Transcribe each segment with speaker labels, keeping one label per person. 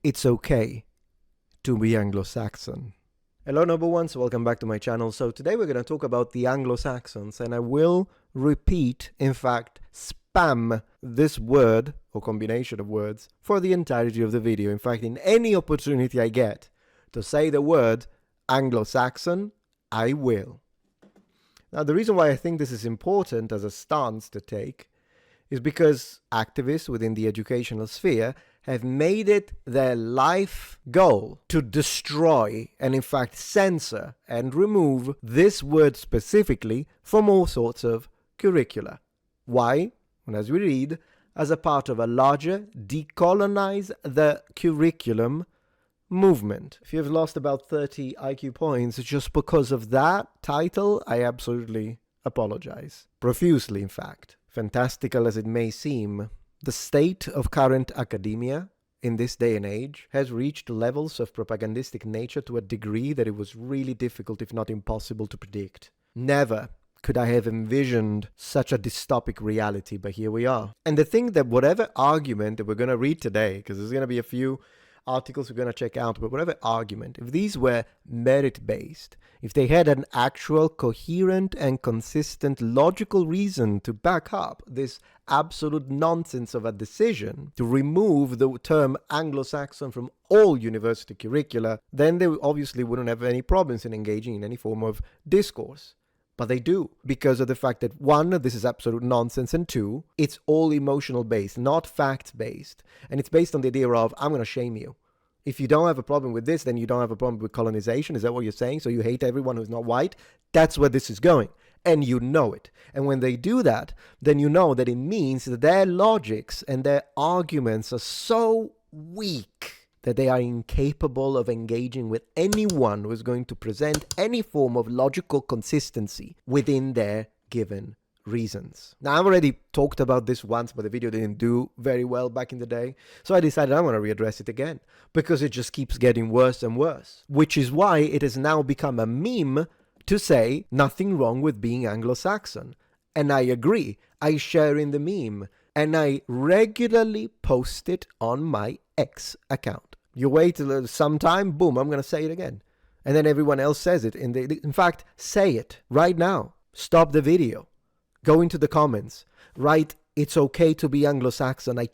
Speaker 1: it's okay to be Anglo-Saxon. Hello number ones, welcome back to my channel. So today we're going to talk about the Anglo-Saxons, and I will repeat, in fact, spam this word or combination of words for the entirety of the video. In fact, in any opportunity I get to say the word Anglo-Saxon, I will. Now, the reason why I think this is important as a stance to take is because activists within the educational sphere have made it their life goal to destroy and in fact censor and remove this word specifically from all sorts of curricula. Why? And as we read, as a part of a larger decolonize the curriculum movement. If you've lost about 30 IQ points just because of that title, I absolutely apologize. Profusely, in fact. Fantastical as it may seem, the state of current academia in this day and age has reached levels of propagandistic nature to a degree that it was really difficult, if not impossible, to predict. Never could I have envisioned such a dystopic reality, but here we are. And the thing that whatever argument that we're going to read today, because there's going to be a few articles we're going to check out, but whatever argument, if these were merit-based, if they had an actual coherent and consistent logical reason to back up this absolute nonsense of a decision to remove the term Anglo-Saxon from all university curricula, then they obviously wouldn't have any problems in engaging in any form of discourse. But they do, because of the fact that, one, this is absolute nonsense, and two, it's all emotional-based, not fact-based. And it's based on the idea of, I'm going to shame you. If you don't have a problem with this, then you don't have a problem with colonization. Is that what you're saying? So you hate everyone who's not white? That's where this is going. And you know it. And when they do that, then you know that it means that their logics and their arguments are so weak that they are incapable of engaging with anyone who is going to present any form of logical consistency within their given reasons. Now, I've already talked about this once, but the video didn't do very well back in the day. So I decided I want to readdress it again, because it just keeps getting worse and worse, which is why it has now become a meme to say nothing wrong with being Anglo-Saxon. And I agree. I share in the meme, and I regularly post it on my X account. You wait some time, boom, I'm going to say it again. And then everyone else says it. In fact, say it right now. Stop the video. Go into the comments. Write, it's okay to be Anglo-Saxon.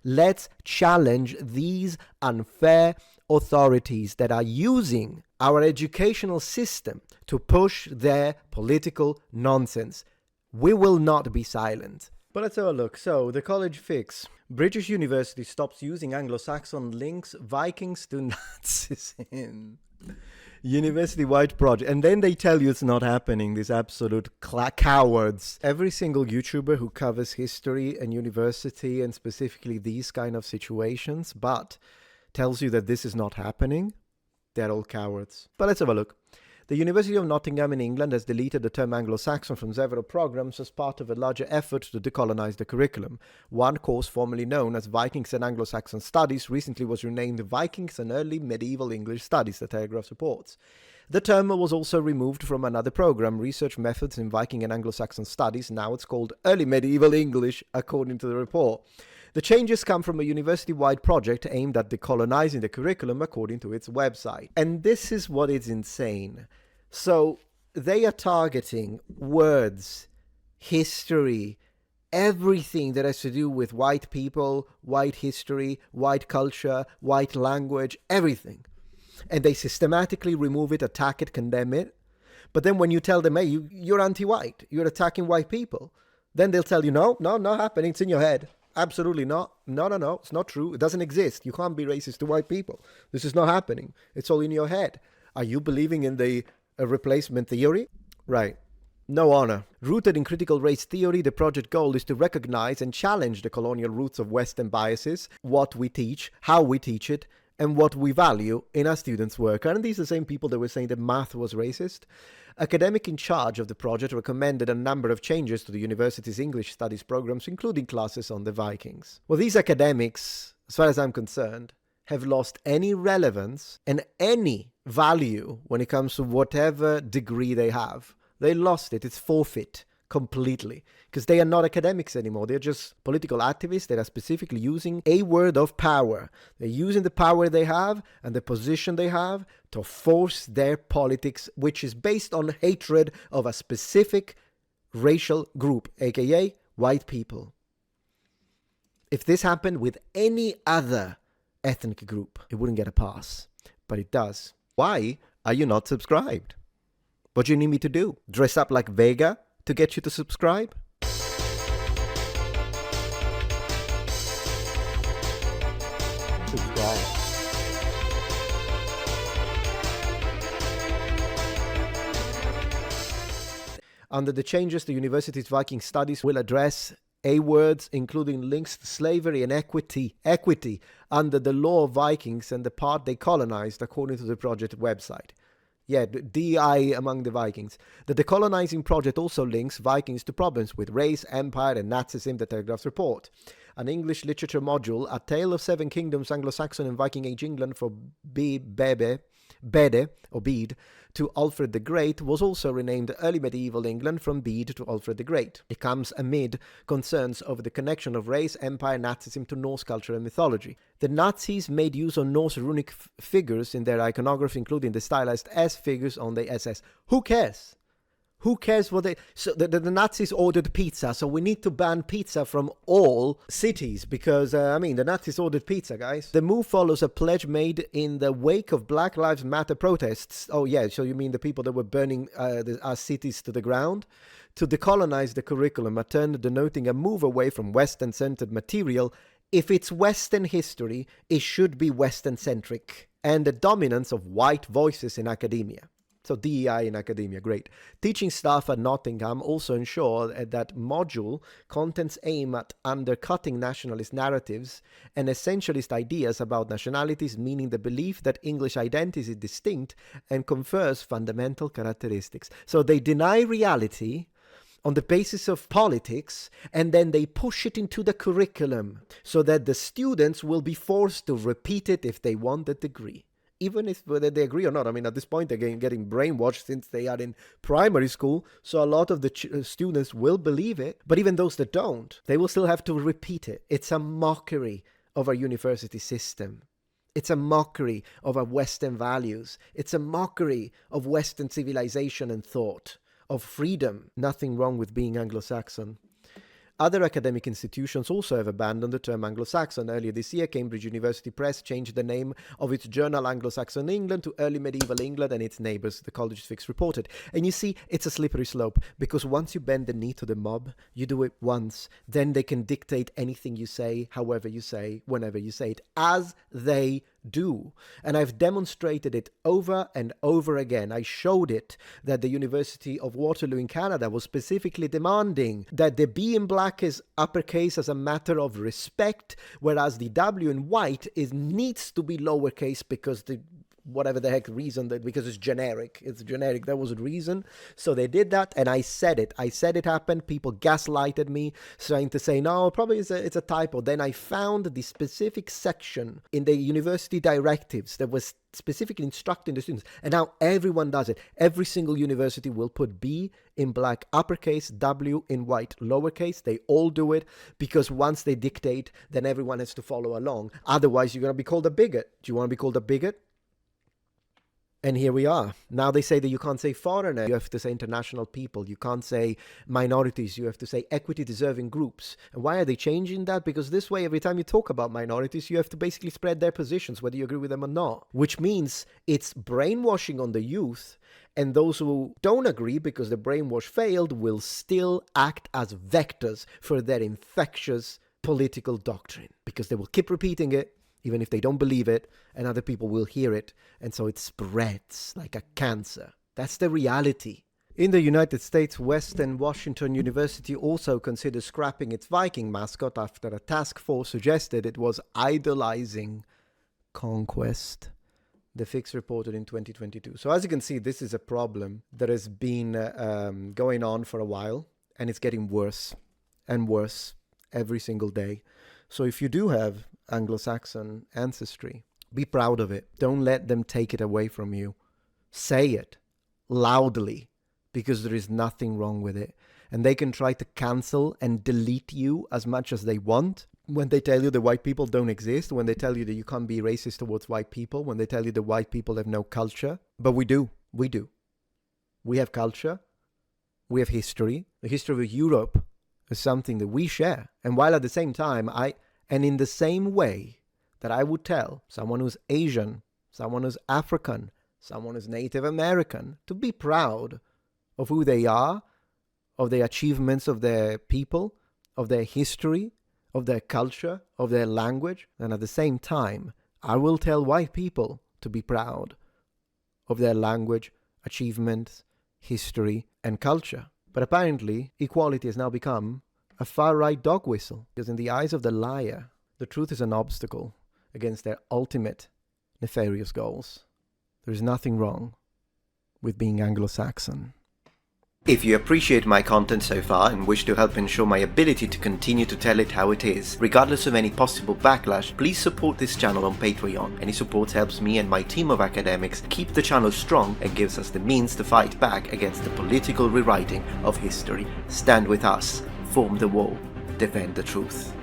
Speaker 1: Let's challenge these unfair authorities that are using our educational system to push their political nonsense. We will not be silent. But let's have a look. So, the college fix. British University stops using Anglo-Saxon links Vikings to Nazism. University-wide project. And then they tell you it's not happening, these absolute cowards. Every single YouTuber who covers history and university, and specifically these kind of situations, but tells you that this is not happening, they're all cowards. But let's have a look. The University of Nottingham in England has deleted the term Anglo-Saxon from several programs as part of a larger effort to decolonize the curriculum. One course formerly known as Vikings and Anglo-Saxon Studies recently was renamed Vikings and Early Medieval English Studies, the Telegraph reports. The term was also removed from another program, Research Methods in Viking and Anglo-Saxon Studies. Now it's called Early Medieval English, according to the report. The changes come from a university-wide project aimed at decolonizing the curriculum, according to its website. And this is what is insane. So they are targeting words, history, everything that has to do with white people, white history, white culture, white language, everything. And they systematically remove it, attack it, condemn it. But then when you tell them, hey, you're anti-white, you're attacking white people, then they'll tell you, no, not happening, it's in your head. Absolutely not. No, it's not true. It doesn't exist. You can't be racist to white people. This is not happening. It's all in your head. Are you believing in the replacement theory? Right. No honor. Rooted in critical race theory, the project goal is to recognize and challenge the colonial roots of Western biases, what we teach, how we teach it, and what we value in our students' work. Aren't these the same people that were saying that math was racist? Academic in charge of the project recommended a number of changes to the university's English studies programs, including classes on the Vikings. Well, these academics, as far as I'm concerned, have lost any relevance and any value when it comes to whatever degree they have. They lost it. It's forfeit. completely, because they are not academics anymore. They're just political activists that are specifically using a word of power. They're using the power they have and the position they have to force their politics, which is based on hatred of a specific racial group, aka white people. If this happened with any other ethnic group, it wouldn't get a pass, but it does. Why are you not subscribed? What do you need me to do? Dress up like Vega to get you to subscribe? Subscribe. Under the changes, the university's Viking studies will address A words, including links to slavery and equity under the law of Vikings and the part they colonized, according to the project website. Yeah, DI among the Vikings. The Decolonizing project also links Vikings to problems with race, empire, and Nazism, the Telegraph's report. An English literature module, A Tale of Seven Kingdoms, Anglo-Saxon and Viking Age England for Bede, or Bede, to Alfred the Great, was also renamed Early Medieval England from Bede to Alfred the Great. It comes amid concerns over the connection of race, empire, Nazism to Norse culture and mythology. The Nazis made use of Norse runic figures in their iconography, including the stylized S figures on the SS. Who cares? Who cares what they... So the Nazis ordered pizza, so we need to ban pizza from all cities because, the Nazis ordered pizza, guys. The move follows a pledge made in the wake of Black Lives Matter protests. Oh, yeah, so you mean the people that were burning our cities to the ground? To decolonize the curriculum and turn denoting a move away from Western-centered material. If it's Western history, it should be Western-centric. And the dominance of white voices in academia. So DEI in academia, great. Teaching staff at Nottingham also ensure that module contents aim at undercutting nationalist narratives and essentialist ideas about nationalities, meaning the belief that English identity is distinct and confers fundamental characteristics. So they deny reality on the basis of politics, and then they push it into the curriculum so that the students will be forced to repeat it if they want the degree. Even if whether they agree or not. At this point, they're getting brainwashed since they are in primary school. So a lot of the students will believe it. But even those that don't, they will still have to repeat it. It's a mockery of our university system. It's a mockery of our Western values. It's a mockery of Western civilization and thought, of freedom. Nothing wrong with being Anglo-Saxon. Other academic institutions also have abandoned the term Anglo-Saxon. Earlier this year, Cambridge University Press changed the name of its journal Anglo-Saxon England to Early Medieval England and its neighbours, the College Fix reported. And you see, it's a slippery slope, because once you bend the knee to the mob, you do it once, then they can dictate anything you say, however you say, whenever you say it, as they do. And I've demonstrated it over and over again. I showed it that the University of Waterloo in Canada was specifically demanding that the B in black is uppercase as a matter of respect, whereas the W in white needs to be lowercase because the whatever the heck reason, that because it's generic. That was the reason. So they did that, and I said it. I said it happened. People gaslighted me, trying to say, no, probably it's a typo. Then I found the specific section in the university directives that was specifically instructing the students, and now everyone does it. Every single university will put B in black uppercase, W in white lowercase. They all do it because once they dictate, then everyone has to follow along. Otherwise, you're going to be called a bigot. Do you want to be called a bigot? And here we are. Now they say that you can't say foreigner, you have to say international people. You can't say minorities, you have to say equity-deserving groups. And why are they changing that? Because this way, every time you talk about minorities, you have to basically spread their positions, whether you agree with them or not. Which means it's brainwashing on the youth, and those who don't agree because the brainwash failed will still act as vectors for their infectious political doctrine. Because they will keep repeating it, even if they don't believe it, and other people will hear it, and so it spreads like a cancer. That's the reality. In the United States, Western Washington University also considers scrapping its Viking mascot after a task force suggested it was idolizing conquest. The Fix reported in 2022. So as you can see, this is a problem that has been going on for a while, and it's getting worse and worse every single day. So if you do have Anglo-Saxon ancestry, be proud of it. Don't let them take it away from you. Say it loudly, because there is nothing wrong with it. and they can try to cancel and delete you as much as they want. When they tell you the white people don't exist, when they tell you that you can't be racist towards white people, when they tell you the white people have no culture. But we do. We do. We have culture. We have history. The history of Europe is something that we share. And while at the same time, and in the same way that I would tell someone who's Asian, someone who's African, someone who's Native American, to be proud of who they are, of the achievements of their people, of their history, of their culture, of their language, and at the same time, I will tell white people to be proud of their language, achievements, history, and culture. But apparently, equality has now become a far-right dog whistle, because in the eyes of the liar, the truth is an obstacle against their ultimate nefarious goals. There is nothing wrong with being Anglo-Saxon. If you appreciate my content so far and wish to help ensure my ability to continue to tell it how it is, regardless of any possible backlash, please support this channel on Patreon. Any support helps me and my team of academics keep the channel strong and gives us the means to fight back against the political rewriting of history. Stand with us, form the wall, defend the truth.